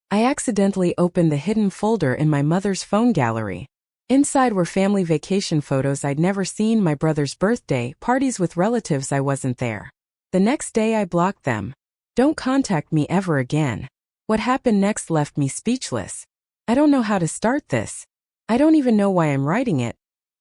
I accidentally opened the hidden folder in my mother's phone gallery. Inside were family vacation photos I'd never seen, my brother's birthday, parties with relatives I wasn't there. The next day I blocked them. Don't contact me ever again. What happened next left me speechless. I don't know how to start this. I don't even know why I'm writing it.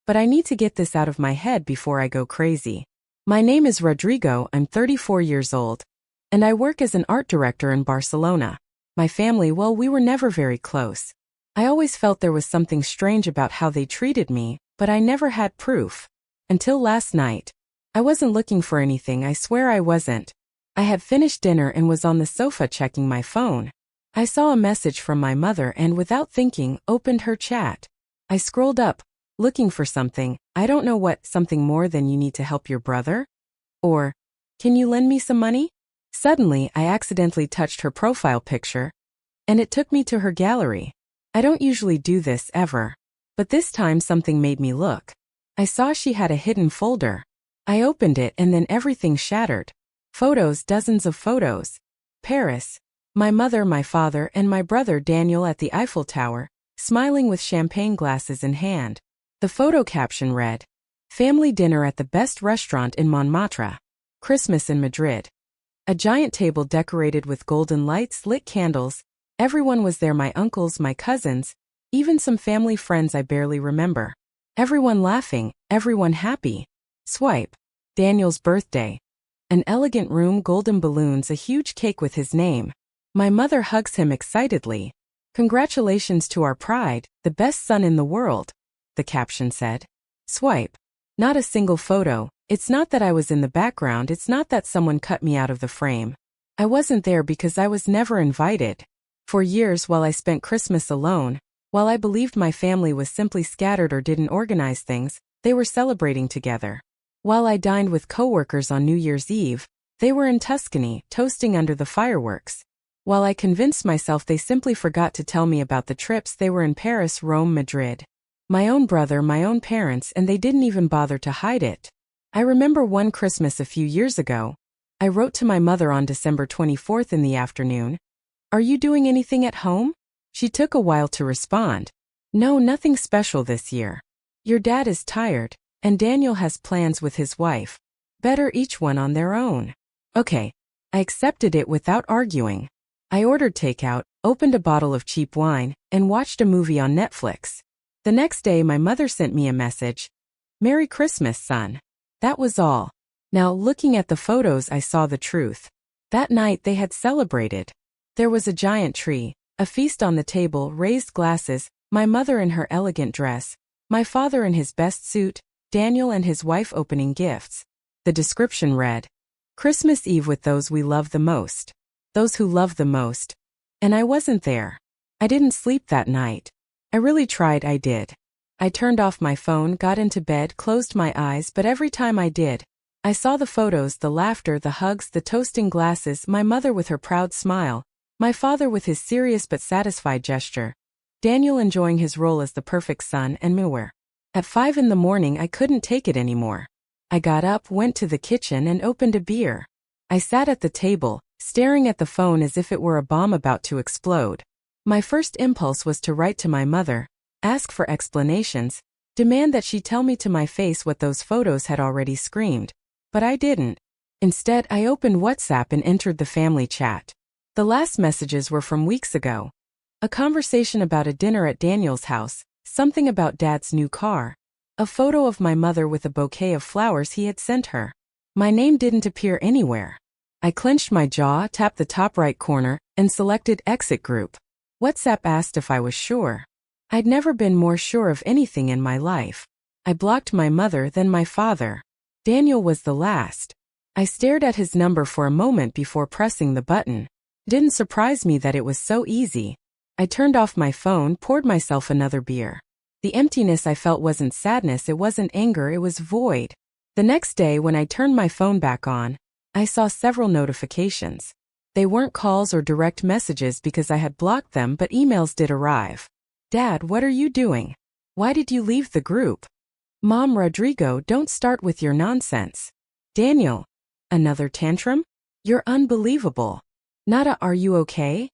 But I need to get this out of my head before I go crazy. My name is Rodrigo, I'm 34 years old. And I work as an art director in Barcelona. My family, well, we were never very close. I always felt there was something strange about how they treated me, but I never had proof. Until last night. I wasn't looking for anything, I swear I wasn't. I had finished dinner and was on the sofa checking my phone. I saw a message from my mother and without thinking, opened her chat. I scrolled up, looking for something, I don't know what, something more than you need to help your brother? Or, can you lend me some money? Suddenly, I accidentally touched her profile picture, and it took me to her gallery. I don't usually do this ever. But this time something made me look. I saw she had a hidden folder. I opened it and then everything shattered. Photos, dozens of photos. Paris. My mother, my father, and my brother Daniel at the Eiffel Tower, smiling with champagne glasses in hand. The photo caption read, "Family dinner at the best restaurant in Montmartre. Christmas in Madrid." A giant table decorated with golden lights, lit candles. Everyone was there, my uncles, my cousins, even some family friends I barely remember. Everyone laughing, everyone happy. Swipe. Daniel's birthday. An elegant room, golden balloons, a huge cake with his name. My mother hugs him excitedly. "Congratulations to our pride, the best son in the world," the caption said. Swipe. Not a single photo. It's not that I was in the background, it's not that someone cut me out of the frame. I wasn't there because I was never invited. For years, while I spent Christmas alone, while I believed my family was simply scattered or didn't organize things, they were celebrating together. While I dined with coworkers on New Year's Eve, they were in Tuscany, toasting under the fireworks. While I convinced myself they simply forgot to tell me about the trips, they were in Paris, Rome, Madrid. My own brother, my own parents, and they didn't even bother to hide it. I remember one Christmas a few years ago. I wrote to my mother on December 24th in the afternoon. "Are you doing anything at home?" She took a while to respond. "No, nothing special this year. Your dad is tired, and Daniel has plans with his wife. Better each one on their own." Okay. I accepted it without arguing. I ordered takeout, opened a bottle of cheap wine, and watched a movie on Netflix. The next day my mother sent me a message. "Merry Christmas, son." That was all. Now, looking at the photos, I saw the truth. That night they had celebrated. There was a giant tree, a feast on the table, raised glasses, my mother in her elegant dress, my father in his best suit, Daniel and his wife opening gifts. The description read, "Christmas Eve with those we love the most. Those who love the most." And I wasn't there. I didn't sleep that night. I really tried, I did. I turned off my phone, got into bed, closed my eyes, but every time I did, I saw the photos, the laughter, the hugs, the toasting glasses, my mother with her proud smile, my father with his serious but satisfied gesture, Daniel enjoying his role as the perfect son, and me. At 5 in the morning I couldn't take it anymore. I got up, went to the kitchen, and opened a beer. I sat at the table, staring at the phone as if it were a bomb about to explode. My first impulse was to write to my mother, ask for explanations, demand that she tell me to my face what those photos had already screamed. But I didn't. Instead, I opened WhatsApp and entered the family chat. The last messages were from weeks ago. A conversation about a dinner at Daniel's house, something about Dad's new car, a photo of my mother with a bouquet of flowers he had sent her. My name didn't appear anywhere. I clenched my jaw, tapped the top right corner, and selected Exit Group. WhatsApp asked if I was sure. I'd never been more sure of anything in my life. I blocked my mother, then my father. Daniel was the last. I stared at his number for a moment before pressing the button. It didn't surprise me that it was so easy. I turned off my phone, poured myself another beer. The emptiness I felt wasn't sadness, it wasn't anger, it was void. The next day, when I turned my phone back on, I saw several notifications. They weren't calls or direct messages because I had blocked them, but emails did arrive. "Dad, what are you doing? Why did you leave the group?" "Mom, Rodrigo, don't start with your nonsense." "Daniel, another tantrum? You're unbelievable." "Nada, are you okay?"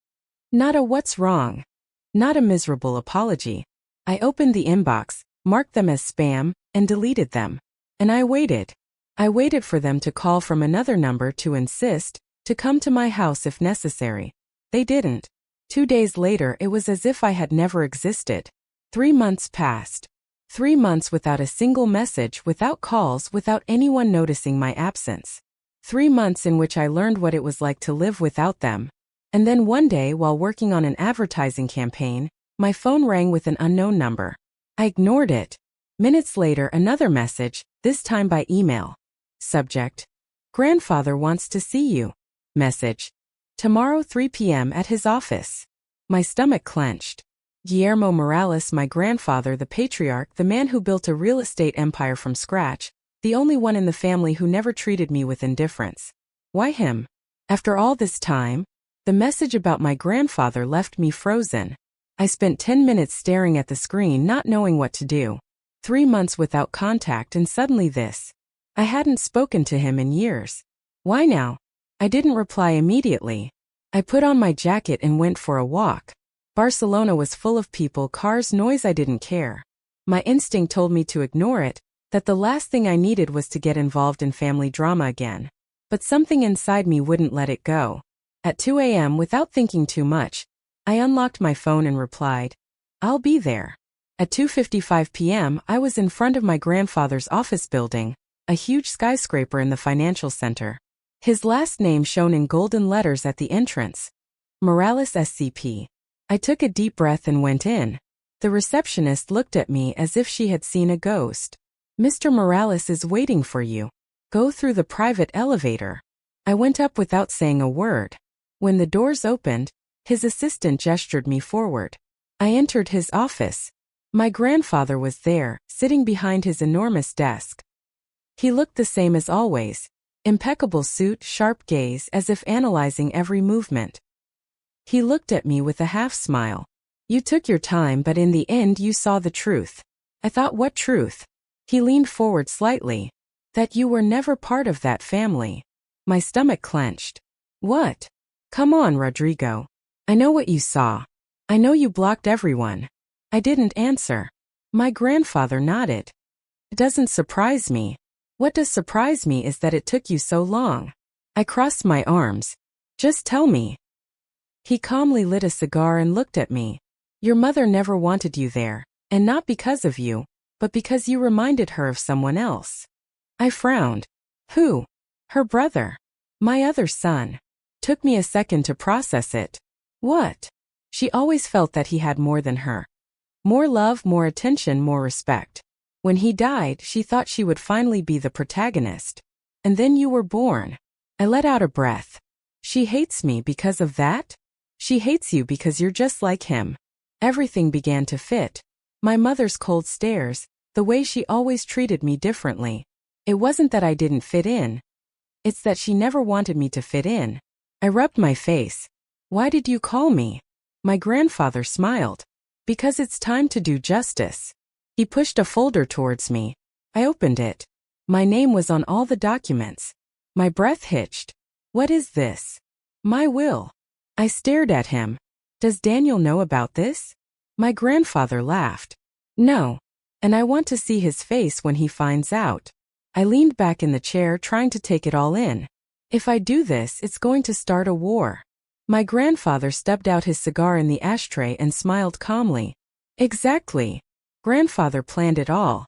Not a what's wrong. Not a miserable apology. I opened the inbox, marked them as spam, and deleted them. And I waited. I waited for them to call from another number to insist, to come to my house if necessary. They didn't. 2 days later it was as if I had never existed. 3 months passed. 3 months without a single message, without calls, without anyone noticing my absence. 3 months in which I learned what it was like to live without them. And then one day, while working on an advertising campaign, my phone rang with an unknown number. I ignored it. Minutes later, another message, this time by email. Subject: Grandfather wants to see you. Message: tomorrow 3 p.m. at his office. My stomach clenched. Guillermo Morales, my grandfather, the patriarch, the man who built a real estate empire from scratch, the only one in the family who never treated me with indifference. Why him? After all this time? The message about my grandfather left me frozen. I spent 10 minutes staring at the screen, not knowing what to do. 3 months without contact, and suddenly this. I hadn't spoken to him in years. Why now? I didn't reply immediately. I put on my jacket and went for a walk. Barcelona was full of people, cars, noise. I didn't care. My instinct told me to ignore it, that the last thing I needed was to get involved in family drama again. But something inside me wouldn't let it go. At 2 a.m., without thinking too much, I unlocked my phone and replied, "I'll be there." At 2:55 p.m., I was in front of my grandfather's office building, a huge skyscraper in the financial center. His last name shown in golden letters at the entrance. Morales SCP. I took a deep breath and went in. The receptionist looked at me as if she had seen a ghost. "Mr. Morales is waiting for you. Go through the private elevator." I went up without saying a word. When the doors opened, his assistant gestured me forward. I entered his office. My grandfather was there, sitting behind his enormous desk. He looked the same as always. Impeccable suit, sharp gaze, as if analyzing every movement. He looked at me with a half-smile. "You took your time, but in the end you saw the truth." I thought, what truth? He leaned forward slightly. "That you were never part of that family." My stomach clenched. "What?" "Come on, Rodrigo. I know what you saw. I know you blocked everyone." I didn't answer. My grandfather nodded. "It doesn't surprise me. What does surprise me is that it took you so long." I crossed my arms. "Just tell me." He calmly lit a cigar and looked at me. "Your mother never wanted you there, and not because of you, but because you reminded her of someone else." I frowned. "Who?" "Her brother. My other son." Took me a second to process it. What? She always felt that he had more than her. More love, more attention, more respect. When he died, she thought she would finally be the protagonist. And then you were born. I let out a breath. She hates me because of that? She hates you because you're just like him. Everything began to fit. My mother's cold stares, the way she always treated me differently. It wasn't that I didn't fit in. It's that she never wanted me to fit in. I rubbed my face. "Why did you call me?" My grandfather smiled. "Because it's time to do justice." He pushed a folder towards me. I opened it. My name was on all the documents. My breath hitched. "What is this?" "My will." I stared at him. "Does Daniel know about this?" My grandfather laughed. "No. And I want to see his face when he finds out." I leaned back in the chair, trying to take it all in. If I do this, it's going to start a war. My grandfather stubbed out his cigar in the ashtray and smiled calmly. "Exactly. Grandfather planned it all.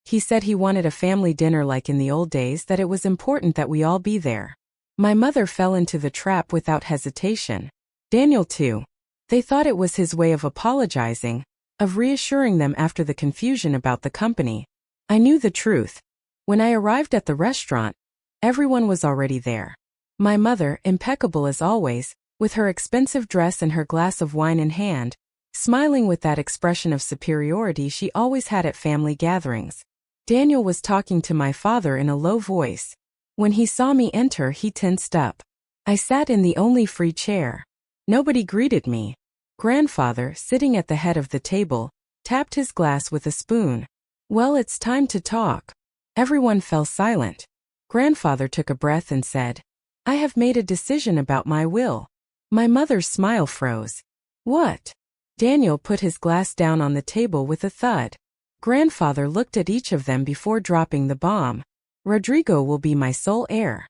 He said he wanted a family dinner like in the old days, that it was important that we all be there." My mother fell into the trap without hesitation. Daniel too. They thought it was his way of apologizing, of reassuring them after the confusion about the company. I knew the truth. When I arrived at the restaurant, everyone was already there. My mother, impeccable as always, with her expensive dress and her glass of wine in hand, smiling with that expression of superiority she always had at family gatherings. Daniel was talking to my father in a low voice. When he saw me enter, he tensed up. I sat in the only free chair. Nobody greeted me. Grandfather, sitting at the head of the table, tapped his glass with a spoon. "Well, it's time to talk." Everyone fell silent. Grandfather took a breath and said, "I have made a decision about my will." My mother's smile froze. What? Daniel put his glass down on the table with a thud. Grandfather looked at each of them before dropping the bomb. Rodrigo will be my sole heir.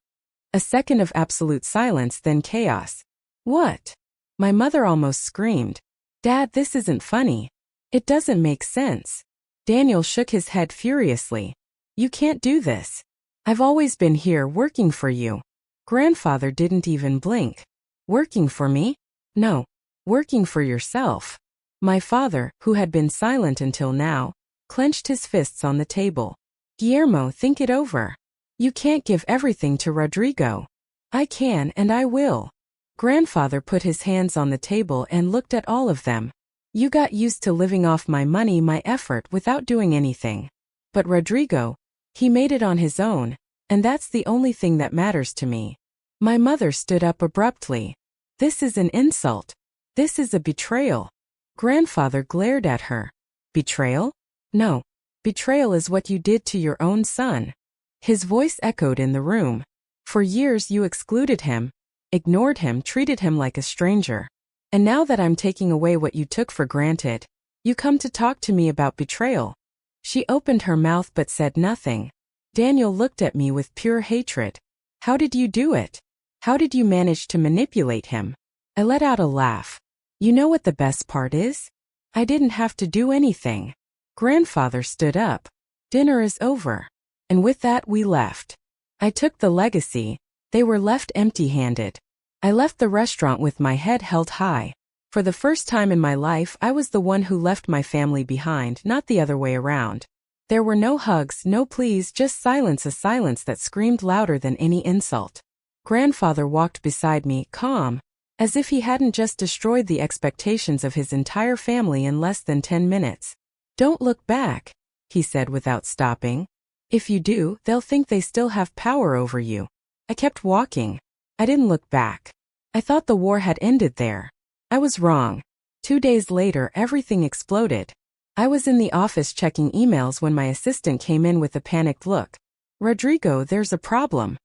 A second of absolute silence, then chaos. What? My mother almost screamed. Dad, this isn't funny. It doesn't make sense. Daniel shook his head furiously. You can't do this. I've always been here working for you. Grandfather didn't even blink. Working for me? No. Working for yourself. My father, who had been silent until now, clenched his fists on the table. Guillermo, think it over. You can't give everything to Rodrigo. I can and I will. Grandfather put his hands on the table and looked at all of them. You got used to living off my money, my effort, without doing anything. But Rodrigo, he made it on his own, and that's the only thing that matters to me. My mother stood up abruptly. This is an insult. This is a betrayal. Grandfather glared at her. Betrayal? No. Betrayal is what you did to your own son. His voice echoed in the room. For years you excluded him, ignored him, treated him like a stranger. And now that I'm taking away what you took for granted, you come to talk to me about betrayal. She opened her mouth but said nothing. Daniel looked at me with pure hatred. How did you do it? How did you manage to manipulate him? I let out a laugh. You know what the best part is? I didn't have to do anything. Grandfather stood up. Dinner is over. And with that we left. I took the legacy. They were left empty-handed. I left the restaurant with my head held high. For the first time in my life, I was the one who left my family behind, not the other way around. There were no hugs, no pleas, just silence, a silence that screamed louder than any insult. Grandfather walked beside me, calm, as if he hadn't just destroyed the expectations of his entire family in less than 10 minutes. Don't look back, he said without stopping. If you do, they'll think they still have power over you. I kept walking. I didn't look back. I thought the war had ended there. I was wrong. 2 days later, everything exploded. I was in the office checking emails when my assistant came in with a panicked look. Rodrigo, there's a problem.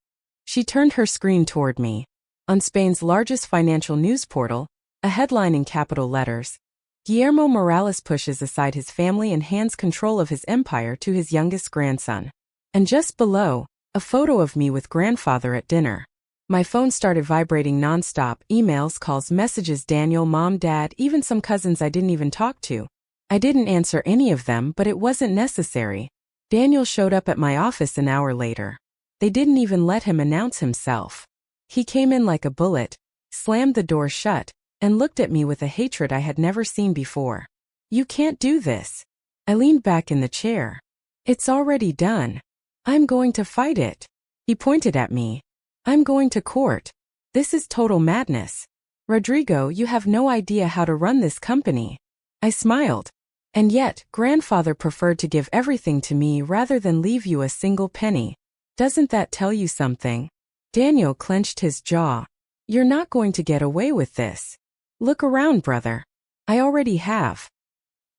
She turned her screen toward me. On Spain's largest financial news portal, a headline in capital letters. Guillermo Morales pushes aside his family and hands control of his empire to his youngest grandson. And just below, a photo of me with grandfather at dinner. My phone started vibrating nonstop, emails, calls, messages, Daniel, mom, dad, even some cousins I didn't even talk to. I didn't answer any of them, but it wasn't necessary. Daniel showed up at my office an hour later. They didn't even let him announce himself. He came in like a bullet, slammed the door shut, and looked at me with a hatred I had never seen before. You can't do this. I leaned back in the chair. It's already done. I'm going to fight it. He pointed at me. I'm going to court. This is total madness. Rodrigo, you have no idea how to run this company. I smiled. And yet, grandfather preferred to give everything to me rather than leave you a single penny. Doesn't that tell you something? Daniel clenched his jaw. You're not going to get away with this. Look around, brother. I already have.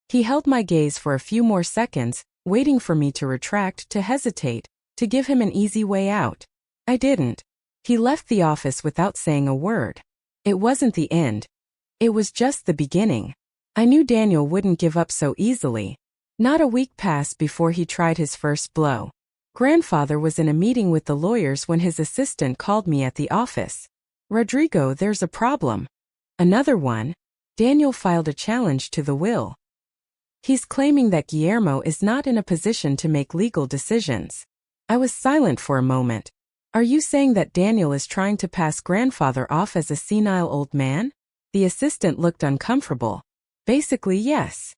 He held my gaze for a few more seconds, waiting for me to retract, to hesitate, to give him an easy way out. I didn't. He left the office without saying a word. It wasn't the end. It was just the beginning. I knew Daniel wouldn't give up so easily. Not a week passed before he tried his first blow. Grandfather was in a meeting with the lawyers when his assistant called me at the office. Rodrigo, there's a problem. Another one? Daniel filed a challenge to the will. He's claiming that Guillermo is not in a position to make legal decisions. I was silent for a moment. Are you saying that Daniel is trying to pass grandfather off as a senile old man? The assistant looked uncomfortable. Basically, yes.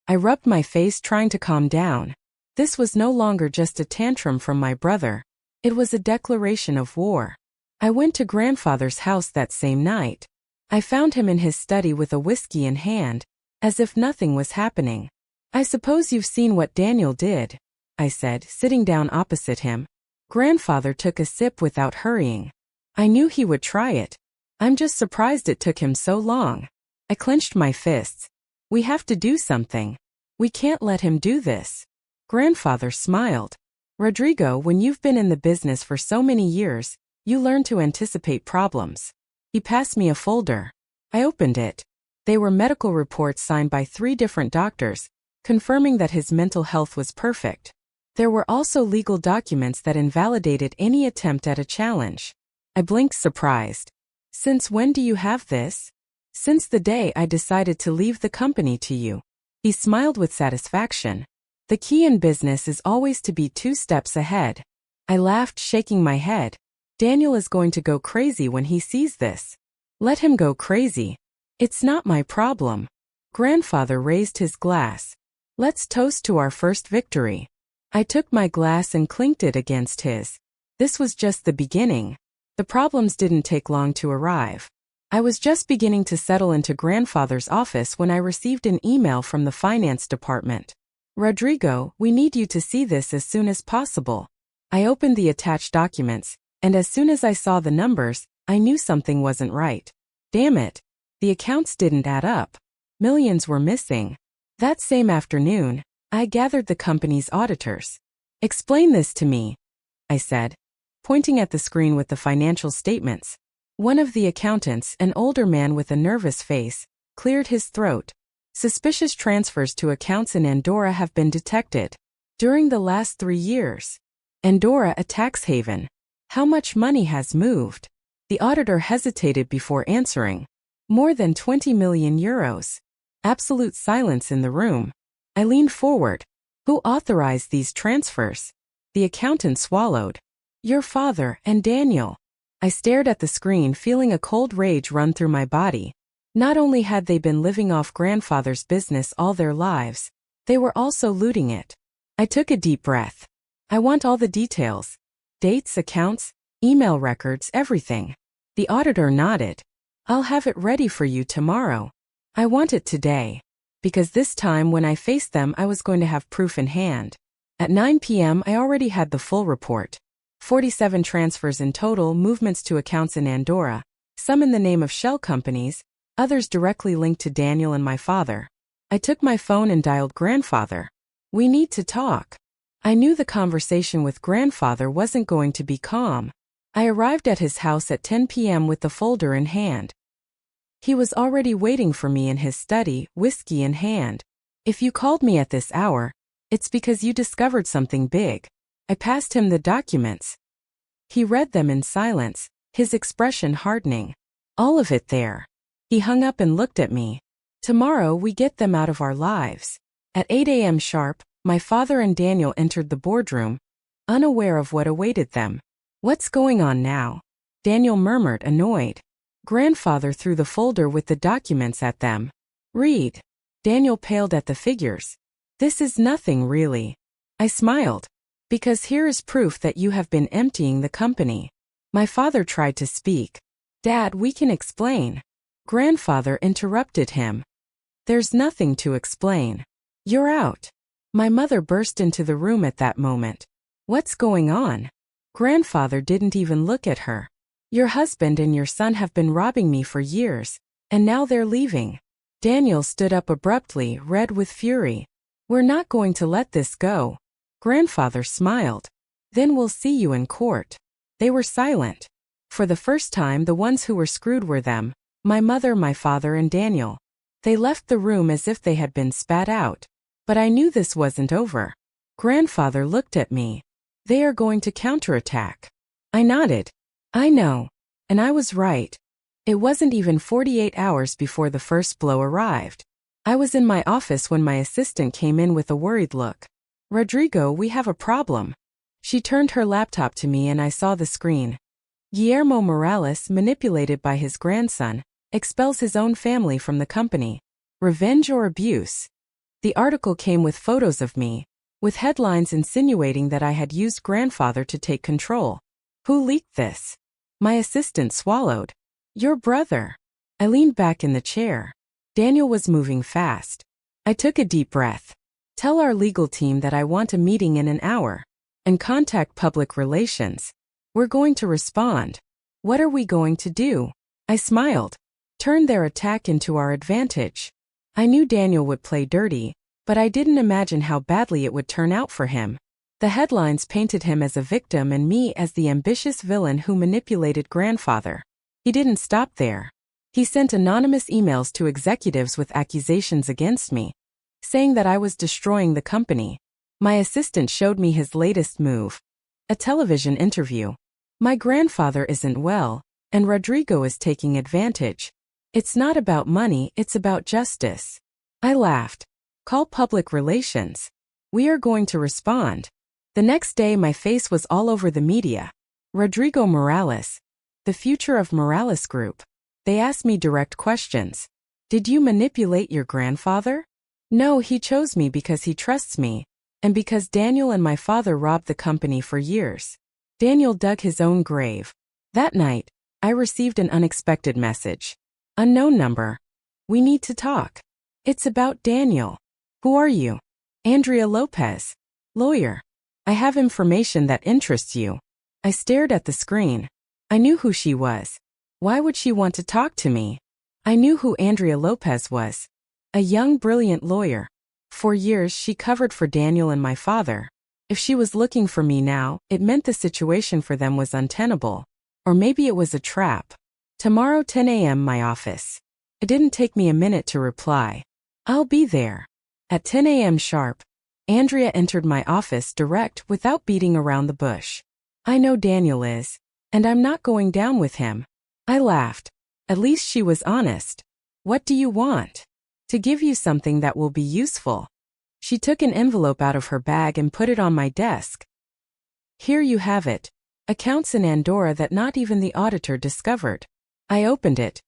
I rubbed my face, trying to calm down. This was no longer just a tantrum from my brother. It was a declaration of war. I went to grandfather's house that same night. I found him in his study with a whiskey in hand, as if nothing was happening. I suppose you've seen what Daniel did, I said, sitting down opposite him. Grandfather took a sip without hurrying. I knew he would try it. I'm just surprised it took him so long. I clenched my fists. We have to do something. We can't let him do this. Grandfather smiled. Rodrigo, when you've been in the business for so many years, you learn to anticipate problems. He passed me a folder. I opened it. They were medical reports signed by 3 different doctors, confirming that his mental health was perfect. There were also legal documents that invalidated any attempt at a challenge. I blinked surprised. Since when do you have this? Since the day I decided to leave the company to you. He smiled with satisfaction. The key in business is always to be 2 steps ahead. I laughed, shaking my head. Daniel is going to go crazy when he sees this. Let him go crazy. It's not my problem. Grandfather raised his glass. Let's toast to our first victory. I took my glass and clinked it against his. This was just the beginning. The problems didn't take long to arrive. I was just beginning to settle into grandfather's office when I received an email from the finance department. Rodrigo, we need you to see this as soon as possible. I opened the attached documents, and as soon as I saw the numbers, I knew something wasn't right. Damn it. The accounts didn't add up. Millions were missing. That same afternoon, I gathered the company's auditors. Explain this to me, I said, pointing at the screen with the financial statements. One of the accountants, an older man with a nervous face, cleared his throat. Suspicious transfers to accounts in Andorra have been detected. During the last 3 years. Andorra, a tax haven. How much money has moved? The auditor hesitated before answering. More than 20 million euros. Absolute silence in the room. I leaned forward. Who authorized these transfers? The accountant swallowed. Your father and Daniel. I stared at the screen, feeling a cold rage run through my body. Not only had they been living off grandfather's business all their lives, they were also looting it. I took a deep breath. I want all the details. Dates, accounts, email records, everything. The auditor nodded. I'll have it ready for you tomorrow. I want it today. Because this time when I faced them I was going to have proof in hand. At 9 p.m. I already had the full report. 47 transfers in total, movements to accounts in Andorra, some in the name of shell companies, others directly linked to Daniel and my father. I took my phone and dialed grandfather. We need to talk. I knew the conversation with grandfather wasn't going to be calm. I arrived at his house at 10 p.m. with the folder in hand. He was already waiting for me in his study, whiskey in hand. If you called me at this hour, it's because you discovered something big. I passed him the documents. He read them in silence, his expression hardening. All of it there. He hung up and looked at me. Tomorrow we get them out of our lives. At 8 a.m. sharp, my father and Daniel entered the boardroom, unaware of what awaited them. What's going on now? Daniel murmured, annoyed. Grandfather threw the folder with the documents at them. Read. Daniel paled at the figures. This is nothing really. I smiled. Because here is proof that you have been emptying the company. My father tried to speak. Dad, we can explain. Grandfather interrupted him. There's nothing to explain. You're out. My mother burst into the room at that moment. What's going on? Grandfather didn't even look at her. Your husband and your son have been robbing me for years, and now they're leaving. Daniel stood up abruptly, red with fury. We're not going to let this go. Grandfather smiled. Then we'll see you in court. They were silent. For the first time, the ones who were screwed were them, my mother, my father, and Daniel. They left the room as if they had been spat out. But I knew this wasn't over. Grandfather looked at me. They are going to counterattack. I nodded. I know. And I was right. It wasn't even 48 hours before the first blow arrived. I was in my office when my assistant came in with a worried look. Rodrigo, we have a problem. She turned her laptop to me and I saw the screen. Guillermo Morales, manipulated by his grandson, expels his own family from the company. Revenge or abuse? The article came with photos of me, with headlines insinuating that I had used grandfather to take control. Who leaked this? My assistant swallowed. Your brother. I leaned back in the chair. Daniel was moving fast. I took a deep breath. Tell our legal team that I want a meeting in an hour. And contact public relations. We're going to respond. What are we going to do? I smiled. Turn their attack into our advantage. I knew Daniel would play dirty, but I didn't imagine how badly it would turn out for him. The headlines painted him as a victim and me as the ambitious villain who manipulated grandfather. He didn't stop there. He sent anonymous emails to executives with accusations against me, saying that I was destroying the company. My assistant showed me his latest move. A television interview. My grandfather isn't well, and Rodrigo is taking advantage. It's not about money, it's about justice. I laughed. Call public relations. We are going to respond. The next day my face was all over the media. Rodrigo Morales. The future of Morales Group. They asked me direct questions. Did you manipulate your grandfather? No, he chose me because he trusts me, and because Daniel and my father robbed the company for years. Daniel dug his own grave. That night, I received an unexpected message. Unknown number. We need to talk. It's about Daniel. Who are you? Andrea Lopez. Lawyer. I have information that interests you. I stared at the screen. I knew who she was. Why would she want to talk to me? I knew who Andrea Lopez was. A young, brilliant lawyer. For years she covered for Daniel and my father. If she was looking for me now, it meant the situation for them was untenable. Or maybe it was a trap. Tomorrow 10 a.m. my office. It didn't take me a minute to reply. I'll be there. At 10 a.m. sharp, Andrea entered my office direct without beating around the bush. I know Daniel is, and I'm not going down with him. I laughed. At least she was honest. What do you want? To give you something that will be useful. She took an envelope out of her bag and put it on my desk. Here you have it. Accounts in Andorra that not even the auditor discovered. I opened it.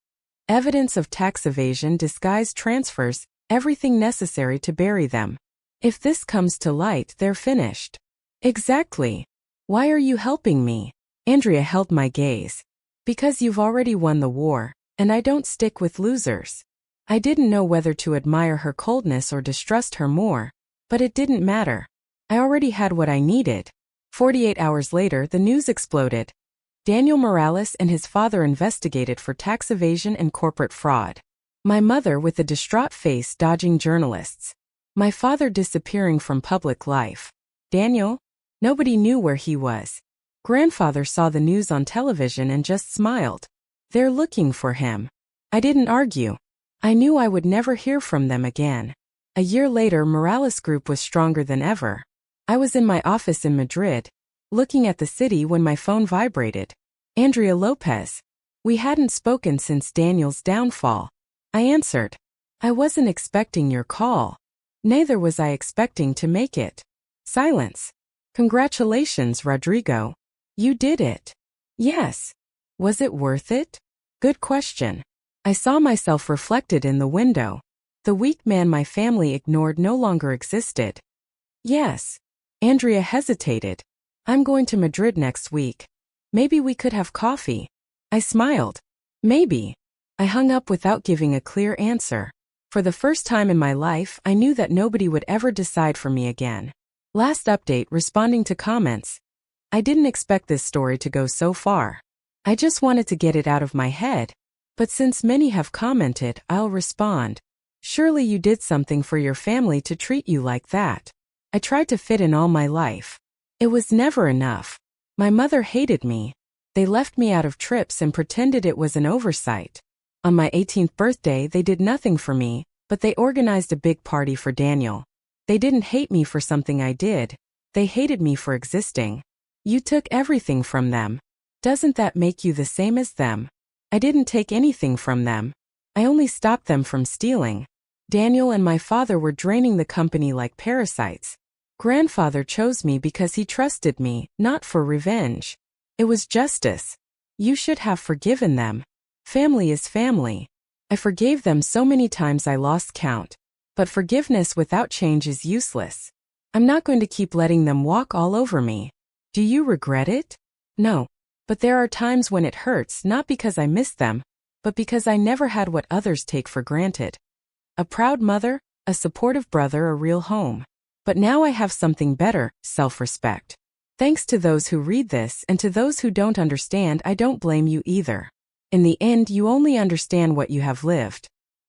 Evidence of tax evasion, disguised transfers, everything necessary to bury them. If this comes to light, they're finished. Exactly. Why are you helping me? Andrea held my gaze. Because you've already won the war, and I don't stick with losers. I didn't know whether to admire her coldness or distrust her more, but it didn't matter. I already had what I needed. 48 hours later, the news exploded. Daniel Morales and his father investigated for tax evasion and corporate fraud. My mother with a distraught face dodging journalists. My father disappearing from public life. Daniel? Nobody knew where he was. Grandfather saw the news on television and just smiled. They're looking for him. I didn't argue. I knew I would never hear from them again. A year later, Morales Group was stronger than ever. I was in my office in Madrid, looking at the city when my phone vibrated. Andrea Lopez. We hadn't spoken since Daniel's downfall. I answered. I wasn't expecting your call. Neither was I expecting to make it. Silence. Congratulations, Rodrigo. You did it. Yes. Was it worth it? Good question. I saw myself reflected in the window. The weak man my family ignored no longer existed. Yes. Andrea hesitated. I'm going to Madrid next week. Maybe we could have coffee. I smiled. Maybe. I hung up without giving a clear answer. For the first time in my life, I knew that nobody would ever decide for me again. Last update, responding to comments. I didn't expect this story to go so far. I just wanted to get it out of my head. But since many have commented, I'll respond. Surely you did something for your family to treat you like that. I tried to fit in all my life. It was never enough. My mother hated me. They left me out of trips and pretended it was an oversight. On my 18th birthday, they did nothing for me, but they organized a big party for Daniel. They didn't hate me for something I did. They hated me for existing. You took everything from them. Doesn't that make you the same as them? I didn't take anything from them. I only stopped them from stealing. Daniel and my father were draining the company like parasites. Grandfather chose me because he trusted me, not for revenge. It was justice. You should have forgiven them. Family is family. I forgave them so many times I lost count. But forgiveness without change is useless. I'm not going to keep letting them walk all over me. Do you regret it? No. But there are times when it hurts not because I miss them, but because I never had what others take for granted. A proud mother, a supportive brother, a real home. But now I have something better, self-respect. Thanks to those who read this and to those who don't understand, I don't blame you either. In the end, you only understand what you have lived.